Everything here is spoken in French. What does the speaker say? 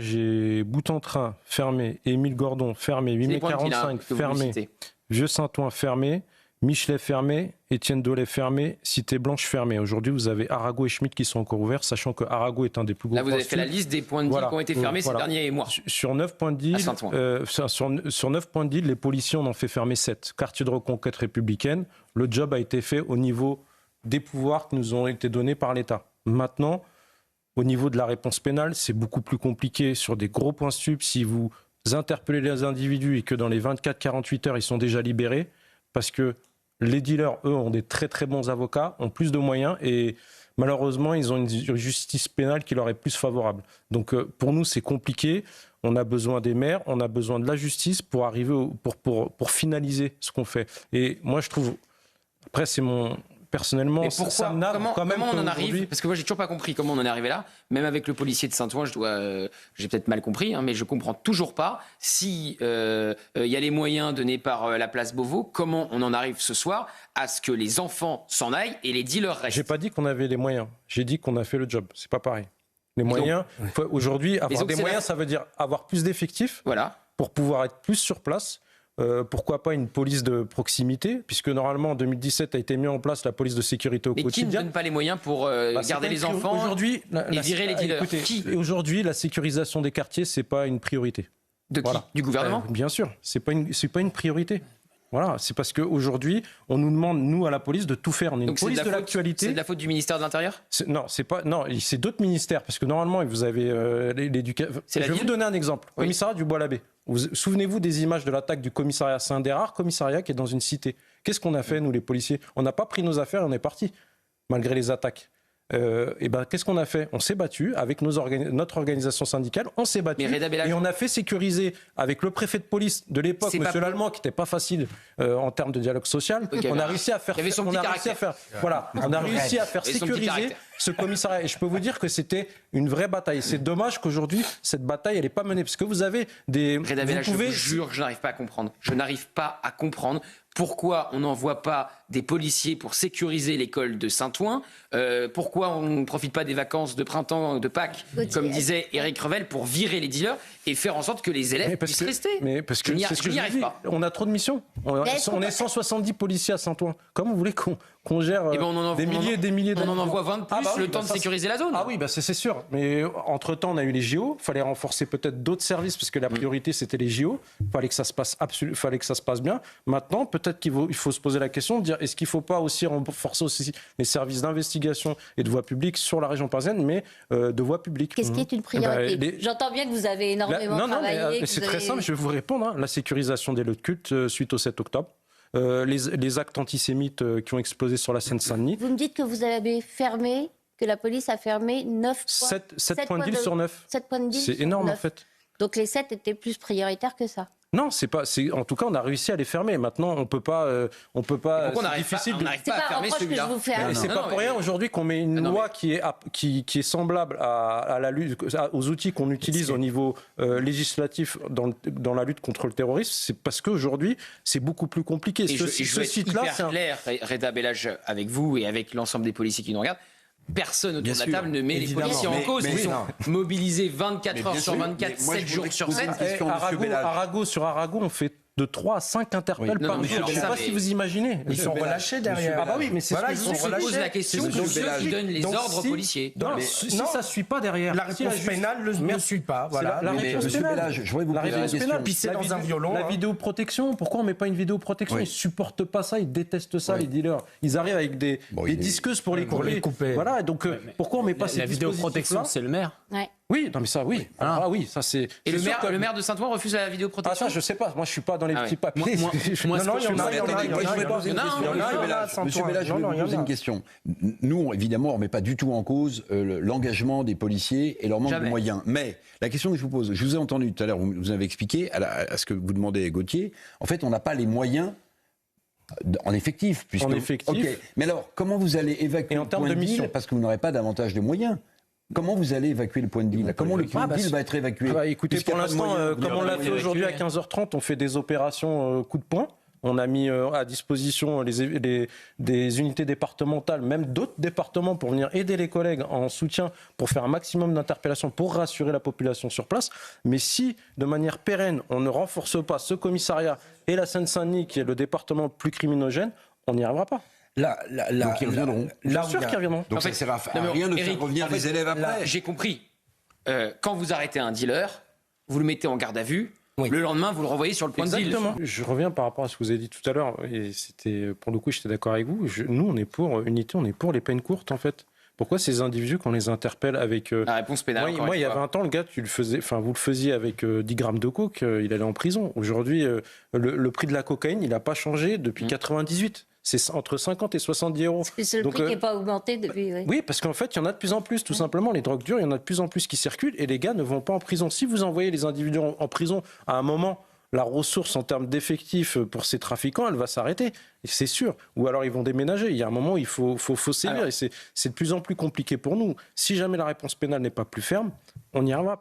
j'ai Bout-en-Train fermé, Émile Gordon fermé, 8 mai 45 fermé, Vieux-Saint-Ouen fermé, Michelet fermé, Étienne Dolay fermé, Cité Blanche fermé. Aujourd'hui, vous avez Arago et Schmitt qui sont encore ouverts, sachant que Arago est un des plus gros. Là, vous avez fait la liste des points de deal qui ont été fermés ces derniers mois. Sur 9 points de deal, sur 9 points de deal, les policiers en ont fait fermer 7. Quartier de reconquête républicaine, le job a été fait au niveau des pouvoirs qui nous ont été donnés par l'État. Maintenant, au niveau de la réponse pénale, c'est beaucoup plus compliqué sur des gros points sup. Si vous interpellez les individus et que dans les 24-48 heures, ils sont déjà libérés, parce que les dealers, eux, ont des très très bons avocats, ont plus de moyens et malheureusement, ils ont une justice pénale qui leur est plus favorable. Donc pour nous, c'est compliqué. On a besoin des maires, on a besoin de la justice pour arriver pour finaliser ce qu'on fait. Et moi, je trouve, après, c'est mon... Personnellement, comment on en arrive? Parce que moi, j'ai toujours pas compris comment on en est arrivé là. Même avec le policier de Saint-Ouen, j'ai peut-être mal compris, mais je comprends toujours pas. Si y a les moyens donnés par la place Beauvau, comment on en arrive ce soir à ce que les enfants s'en aillent et les dealers restent? J'ai pas dit qu'on avait les moyens. J'ai dit qu'on a fait le job. C'est pas pareil. Les moyens. Aujourd'hui, avoir des moyens, ça veut dire avoir plus d'effectifs. Voilà. Pour pouvoir être plus sur place. Pourquoi pas une police de proximité, puisque normalement en 2017 a été mis en place la police de sécurité au quotidien. Mais qui ne donne pas les moyens pour garder les enfants et virer les dealers? Aujourd'hui, la sécurisation des quartiers, c'est pas une priorité. De qui? Du gouvernement? Bien sûr, c'est pas une priorité. Voilà, c'est parce qu'aujourd'hui, on nous demande, nous, à la police, de tout faire. On est une police de l'actualité. C'est de la faute du ministère de l'Intérieur? Non, c'est d'autres ministères, parce que normalement, vous avez l'éducation. Je vais vous donner un exemple. Oui. Commissariat du Bois-l'Abbé. Souvenez-vous des images de l'attaque du commissariat. C'est un des rares commissariats qui est dans une cité. Qu'est-ce qu'on a fait, nous, les policiers? On n'a pas pris nos affaires et on est partis, malgré les attaques. Qu'est-ce qu'on a fait? On s'est battu avec notre organisation syndicale, on s'est battu et on a fait sécuriser avec le préfet de police de l'époque, M. Lallemand, qui n'était pas facile en termes de dialogue social. On a réussi à faire, on a réussi à faire sécuriser ce commissariat. Et je peux vous dire que c'était une vraie bataille. C'est dommage qu'aujourd'hui cette bataille elle n'est pas menée, parce que vous avez des. Je vous jure que je n'arrive pas à comprendre. Je n'arrive pas à comprendre. Pourquoi on n'envoie pas des policiers pour sécuriser l'école de Saint-Ouen? Pourquoi on ne profite pas des vacances de printemps, de Pâques, comme disait Éric Revel, pour virer les dealers et faire en sorte que les élèves puissent rester? Mais parce que je n'y arrive pas. On a trop de missions. On est 170 policiers à Saint-Ouen. Comment vous voulez qu'on gère des milliers et des milliers On en envoie 20 de plus, le temps de sécuriser la zone. Ah oui, c'est sûr. Mais entre-temps, on a eu les JO. Il fallait renforcer peut-être d'autres services, parce que la priorité, c'était les JO. Il fallait que ça se passe bien. Maintenant, peut-être qu'il faut se poser la question de dire, est-ce qu'il ne faut pas aussi renforcer aussi les services d'investigation et de voie publique sur la région parisienne, mais de voie publique. Qu'est-ce qui est une priorité? J'entends bien que vous avez énormément travaillé. C'est très simple, je vais vous répondre. La sécurisation des lieux de culte suite au 7 octobre. Les actes antisémites qui ont explosé sur la Seine-Saint-Denis. Vous me dites que vous avez fermé, que la police a fermé 7 points de deal sur 9. 7 points de deal. C'est énorme en fait. Donc les 7 étaient plus prioritaires que ça? Non, en tout cas, on a réussi à les fermer. Maintenant, on peut pas. Pourquoi on n'arrive pas à fermer celui-là? C'est pas pour rien aujourd'hui qu'on met une loi qui est semblable à la lutte, aux outils qu'on utilise au niveau législatif dans la lutte contre le terrorisme. C'est parce qu'aujourd'hui, c'est beaucoup plus compliqué. Je vais être hyper clair, Reda Bellage, avec vous et avec l'ensemble des policiers qui nous regardent. Personne autour de la table ne met les policiers en cause. Ils sont mobilisés 24 heures sur 24, 7 jours sur 7. Sur Arago, on fait de 3 à 5 interpelles par jour. Je ne sais pas si vous imaginez. Ils sont relâchés derrière. Ah bah oui, mais c'est on se pose la question de ceux qui donnent les ordres aux policiers. Si ça ne suit pas derrière. La réponse pénale ne suit pas. Voilà. Monsieur Bellage, je voudrais vous poser une question. Puis c'est dans un violon. La vidéoprotection, pourquoi on ne met pas une vidéoprotection? Ils ne supportent pas ça, ils détestent ça, les dealers. Ils arrivent avec des disqueuses pour les couper. Voilà, donc pourquoi on ne met pas ces dispositifs-là? La vidéoprotection, c'est le maire. Oui, non mais ça, oui. Oui, ça c'est. Et le maire de Saint-Ouen refuse la vidéoprotection? Ah ça, je sais pas. Moi, je suis pas dans les petits papiers. Moi, il y en a. Monsieur Bellage, je vais vous poser une question. Nous, évidemment, on ne remet pas du tout en cause l'engagement des policiers et leur manque de moyens. Mais la question que je vous pose, je vous ai entendu tout à l'heure, vous avez expliqué à ce que vous demandez, Gauthier. En fait, on n'a pas les moyens. En effectif, En effectif. Okay. Mais alors, comment vous allez évacuer en termes de mission, parce que vous n'aurez pas davantage de moyens? Comment vous allez évacuer le point de deal? Comment le point de deal va être évacué? Écoutez, pour l'instant, comme on l'a fait aujourd'hui à 15h30, on fait des opérations coup de poing. On a mis à disposition des unités départementales, même d'autres départements, pour venir aider les collègues en soutien, pour faire un maximum d'interpellations, pour rassurer la population sur place. Mais si, de manière pérenne, on ne renforce pas ce commissariat et la Seine-Saint-Denis, qui est le département le plus criminogène, on n'y arrivera pas. Donc ils reviendront. Bien sûr qu'ils reviendront. Donc ça ne sert à rien de faire revenir les élèves après. J'ai compris. Quand vous arrêtez un dealer, vous le mettez en garde à vue. Oui. Le lendemain, vous le renvoyez sur le point de deal. Je reviens par rapport à ce que vous avez dit tout à l'heure, et c'était, pour le coup, j'étais d'accord avec vous. Nous, on est pour unité, on est pour les peines courtes, en fait. Pourquoi ces individus, quand on les interpelle avec... La réponse pénale, moi il y a 20 ans, le gars, vous le faisiez avec 10 grammes de coke, il allait en prison. Aujourd'hui, le prix de la cocaïne, il n'a pas changé depuis 98. C'est entre 50 et 70 euros. C'est le prix qui n'est pas augmenté depuis. Oui, parce qu'en fait, il y en a de plus en plus, tout simplement. Les drogues dures, il y en a de plus en plus qui circulent et les gars ne vont pas en prison. Si vous envoyez les individus en prison, à un moment, la ressource en termes d'effectifs pour ces trafiquants, elle va s'arrêter. C'est sûr. Ou alors ils vont déménager. Il y a un moment où il faut sévir. Et c'est de plus en plus compliqué pour nous. Si jamais la réponse pénale n'est pas plus ferme, on n'y arrivera pas.